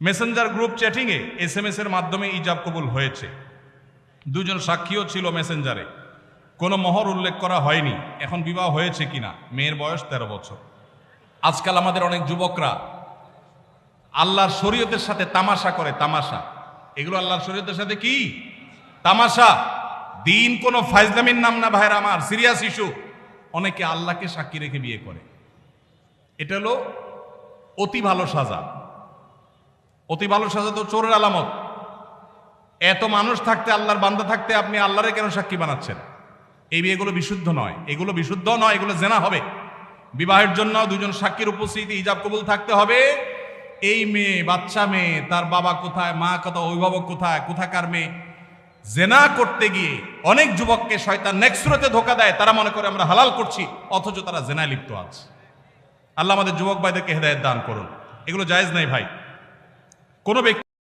Messenger group চ্যাটিংয়ে SMS এর মাধ্যমে ইজাব কবুল হয়েছে। দুজন সাক্ষীও ছিল মেসেঞ্জারে, কোনো মোহর উল্লেখ করা হয়নি। এখন বিবাহ হয়েছে কিনা? মেয়ের বয়স 13 বছর। আজকাল আমাদের অনেক যুবকরা আল্লাহর শরীয়তের সাথে তামাশা করে। তামাশা, এগুলো আল্লাহর শরীয়তের সাথে কি তামাশা? দিন কোনো ফাইজলামির নাম না ভাইরা আমার, সিরিয়াস ইস্যু। অনেকে আল্লাহকে সাক্ষী রেখে বিয়ে করে। এটা হলো অতি ভালো সাজা। অতি ভালো সাজা তো চোরের আলামত। এত মানুষ থাকতে, আল্লাহর বান্দা থাকতে আপনি আল্লাহরে কেন সাক্ষী বানাচ্ছেন? এই বিয়েগুলো বিশুদ্ধ নয়, এগুলো বিশুদ্ধ নয়, এগুলো জেনা হবে। বিবাহের জন্য দুজন সাক্ষীর উপস্থিতি, ইজাব কবুল থাকতে হবে। এই মেয়ে, বাচ্চা মেয়ে, তার বাবা কোথায়, মা কোথায়, অভিভাবক কোথায়, কোথাকার মেয়ে, জেনা করতে গিয়ে অনেক যুবককে শয়তান নেক্সুরতে ধোকা দেয়। তারা মনে করে আমরা হালাল করছি, অথচ তারা জেনায় লিপ্ত আছে। আল্লাহ আমাদের যুবক ভাইদেরকে হেদায়েত দান করুন। এগুলো জায়েজ নাই ভাই। কোনো ব্যক্তি